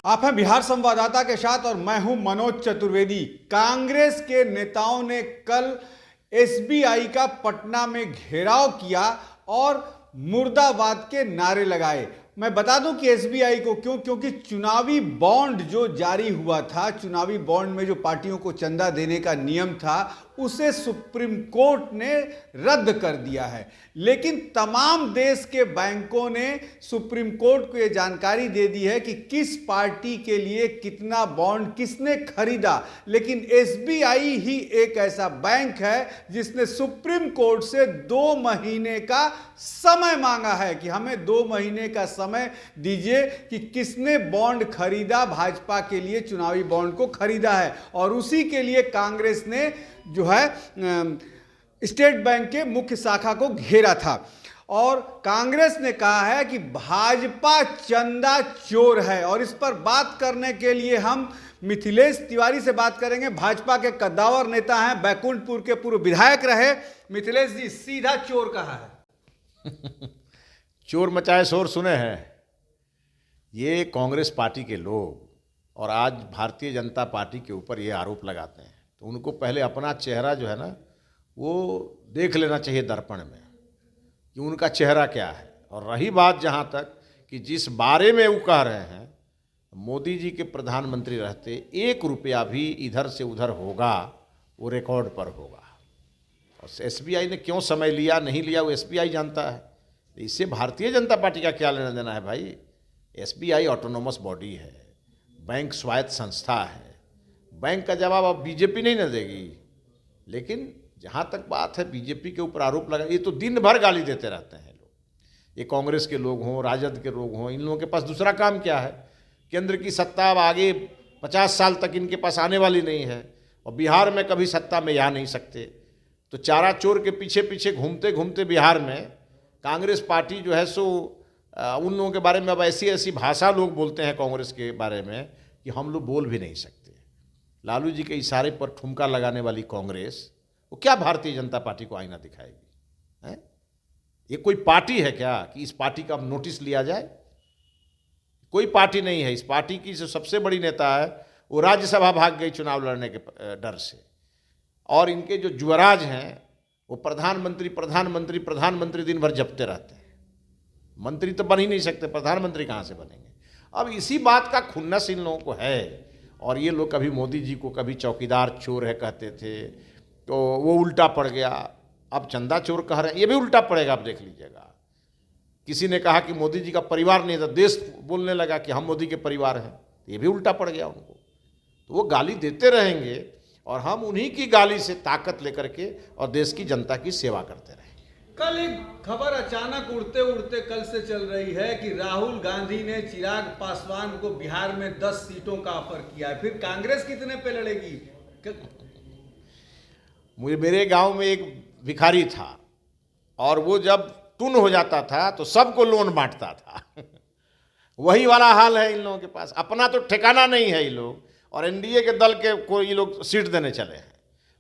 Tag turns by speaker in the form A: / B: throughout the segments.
A: आप हैं बिहार संवाददाता के साथ और मैं हूं मनोज चतुर्वेदी। कांग्रेस के नेताओं ने कल एसबीआई का पटना में घेराव किया और मुर्दाबाद के नारे लगाए। मैं बता दूं कि एसबीआई को क्यों, क्योंकि चुनावी बॉन्ड जो जारी हुआ था, चुनावी बॉन्ड में जो पार्टियों को चंदा देने का नियम था, उसे सुप्रीम कोर्ट ने रद्द कर दिया है। लेकिन तमाम देश के बैंकों ने सुप्रीम कोर्ट को यह जानकारी दे दी है कि किस पार्टी के लिए कितना बॉन्ड किसने खरीदा। लेकिन एसबीआई ही एक ऐसा बैंक है जिसने सुप्रीम कोर्ट से 2 महीने का समय मांगा है कि हमें 2 महीने का समय दीजिए कि किसने बॉन्ड खरीदा, भाजपा के लिए चुनावी बॉन्ड को खरीदा है। और उसी के लिए कांग्रेस ने जो है स्टेट बैंक के मुख्य शाखा को घेरा था और कांग्रेस ने कहा है कि भाजपा चंदा चोर है। और इस पर बात करने के लिए हम मिथिलेश तिवारी से बात करेंगे। भाजपा के कद्दावर नेता हैं, बैकुंठपुर के पूर्व विधायक रहे। मिथिलेश जी, सीधा चोर कहा है।
B: चोर मचाए शोर सुने हैं ये कांग्रेस पार्टी के लोग, और आज भारतीय जनता पार्टी के ऊपर ये आरोप लगाते हैं। तो उनको पहले अपना चेहरा जो है ना, वो देख लेना चाहिए दर्पण में कि उनका चेहरा क्या है। और रही बात जहाँ तक कि जिस बारे में वो कह रहे हैं, मोदी जी के प्रधानमंत्री रहते 1 रुपया भी इधर से उधर होगा वो रिकॉर्ड पर होगा। और एसबीआई ने क्यों समय लिया नहीं लिया वो एसबीआई जानता है। इससे भारतीय जनता पार्टी का क्या लेना देना है भाई। एसबीआई ऑटोनोमस बॉडी है, बैंक स्वायत्त संस्था है। बैंक का जवाब अब बीजेपी नहीं न देगी। लेकिन जहाँ तक बात है बीजेपी के ऊपर आरोप लगा, ये तो दिन भर गाली देते रहते हैं लोग। ये कांग्रेस के लोग हों, राजद के लोग हों, इन लोगों के पास दूसरा काम क्या है। केंद्र की सत्ता अब आगे 50 साल तक इनके पास आने वाली नहीं है और बिहार में कभी सत्ता में आ नहीं सकते। तो चारा चोर के पीछे पीछे घूमते घूमते बिहार में कांग्रेस पार्टी जो है सो उन लोगों के बारे में अब ऐसी ऐसी भाषा लोग बोलते हैं कांग्रेस के बारे में कि हम लोग बोल भी नहीं सकते। लालू जी के इशारे पर ठुमका लगाने वाली कांग्रेस वो क्या भारतीय जनता पार्टी को आईना दिखाएगी है? ये कोई पार्टी है क्या कि इस पार्टी का अब नोटिस लिया जाए? कोई पार्टी नहीं है। इस पार्टी की जो सबसे बड़ी नेता है वो राज्यसभा भाग गई चुनाव लड़ने के डर से। और इनके जो युवराज हैं वो प्रधानमंत्री प्रधानमंत्री प्रधानमंत्री दिन भर जपते रहते हैं। मंत्री तो बन ही नहीं सकते, प्रधानमंत्री कहाँ से बनेंगे। अब इसी बात का खुन्नस इन लोगों को है। और ये लोग कभी मोदी जी को कभी चौकीदार चोर है कहते थे, तो वो उल्टा पड़ गया। अब चंदा चोर कह रहे हैं, ये भी उल्टा पड़ेगा। आप देख लीजिएगा। किसी ने कहा कि मोदी जी का परिवार नहीं था, देश बोलने लगा कि हम मोदी के परिवार हैं, ये भी उल्टा पड़ गया उनको। तो वो गाली देते रहेंगे और हम उन्हीं की गाली से ताकत लेकर के और देश की जनता की सेवा करते रहेंगे।
A: कल एक खबर अचानक उड़ते उड़ते कल से चल रही है कि राहुल गांधी ने चिराग पासवान को बिहार में 10 सीटों का ऑफर किया है। फिर कांग्रेस कितने पे लड़ेगी?
B: मेरे गांव में एक भिखारी था और वो जब टुन हो जाता था तो सबको लोन बांटता था। वही वाला हाल है इन लोगों के पास। अपना तो ठिकाना नहीं है ये लोग, और एनडीए के दल के को ये लोग सीट देने चले हैं।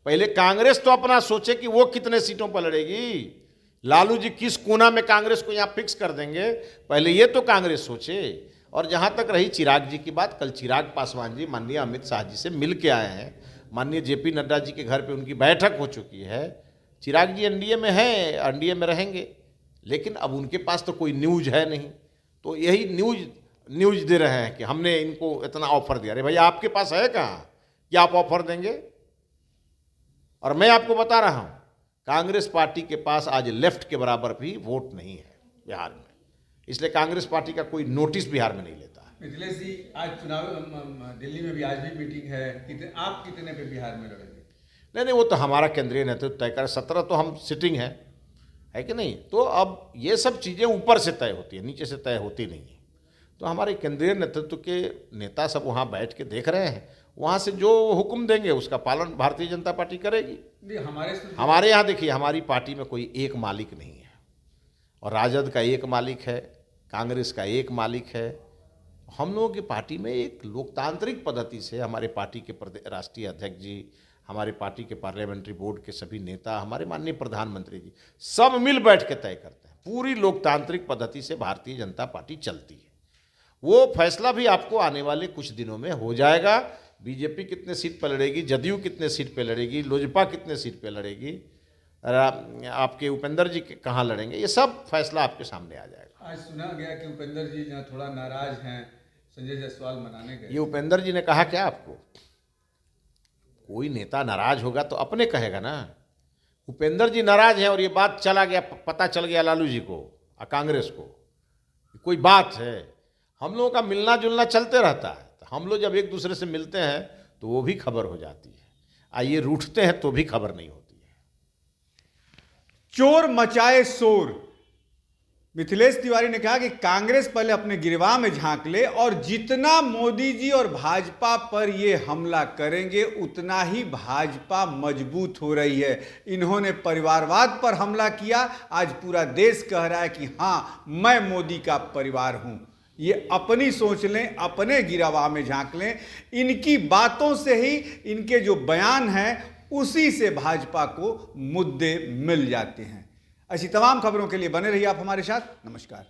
B: पहले कांग्रेस तो अपना सोचे कि वो कितने सीटों पर लड़ेगी। लालू जी किस कोना में कांग्रेस को यहाँ फिक्स कर देंगे, पहले ये तो कांग्रेस सोचे। और जहाँ तक रही चिराग जी की बात, कल चिराग पासवान जी माननीय अमित शाह जी से मिल के आए हैं। माननीय जेपी नड्डा जी के घर पे उनकी बैठक हो चुकी है। चिराग जी एनडीए में हैं, एनडीए में रहेंगे, लेकिन अब उनके पास तो कोई न्यूज है नहीं। तो यही न्यूज दे रहे हैं कि हमने इनको इतना ऑफर दिया। अरे भाई, आपके पास है कहाँ कि आप ऑफर देंगे? और मैं आपको बता रहा हूँ, कांग्रेस पार्टी के पास आज लेफ्ट के बराबर भी वोट नहीं है बिहार में। इसलिए कांग्रेस पार्टी का कोई नोटिस बिहार में नहीं लेता है।
A: मिथिलेश जी, आज चुनाव दिल्ली में भी आज भी मीटिंग है, आप कितने पे बिहार में लड़ेंगे?
B: नहीं, वो तो हमारा केंद्रीय नेतृत्व तय करे। 17 तो हम सिटिंग है कि नहीं। तो अब ये सब चीज़ें ऊपर से तय होती है, नीचे से तय होती नहीं है। तो हमारे केंद्रीय नेतृत्व के नेता सब वहाँ बैठ के देख रहे हैं, वहाँ से जो हुक्म देंगे उसका पालन भारतीय जनता पार्टी करेगी। हमारे यहाँ देखिए, हमारी पार्टी में कोई एक मालिक नहीं है, और राजद का एक मालिक है, कांग्रेस का एक मालिक है। हम लोगों की पार्टी में एक लोकतांत्रिक पद्धति से हमारे पार्टी के राष्ट्रीय अध्यक्ष जी, हमारे पार्टी के पार्लियामेंट्री बोर्ड के सभी नेता, हमारे माननीय प्रधानमंत्री जी सब मिल बैठ के तय करते हैं। पूरी लोकतांत्रिक पद्धति से भारतीय जनता पार्टी चलती है। वो फैसला भी आपको आने वाले कुछ दिनों में हो जाएगा। बीजेपी कितने सीट पर लड़ेगी, जदयू कितने सीट पर लड़ेगी, लोजपा कितने सीट पर लड़ेगी, आपके उपेंद्र जी कहाँ लड़ेंगे, ये सब फैसला आपके सामने आ जाएगा।
A: आज सुना गया कि उपेंद्र जी जहाँ थोड़ा नाराज हैं, संजय जायसवाल मनाने गए।
B: ये उपेंद्र जी ने कहा क्या आपको? कोई नेता नाराज होगा तो अपने कहेगा ना। उपेंद्र जी नाराज हैं और ये बात चला गया, पता चल गया लालू जी को और कांग्रेस को, कोई बात है। हम लोगों का मिलना जुलना चलते रहता है, तो हम लोग जब एक दूसरे से मिलते हैं तो वो भी खबर हो जाती है, आइए रूठते हैं तो भी खबर नहीं होती है।
A: चोर मचाए शोर। मिथिलेश तिवारी ने कहा कि कांग्रेस पहले अपने गिरवा में झांक ले और जितना मोदी जी और भाजपा पर ये हमला करेंगे उतना ही भाजपा मजबूत हो रही है। इन्होंने परिवारवाद पर हमला किया, आज पूरा देश कह रहा है कि हाँ मैं मोदी का परिवार हूं। ये अपनी सोच लें, अपने गिरवा में झांक लें। इनकी बातों से ही, इनके जो बयान हैं उसी से भाजपा को मुद्दे मिल जाते हैं। ऐसी तमाम खबरों के लिए बने रहिए आप हमारे साथ। नमस्कार।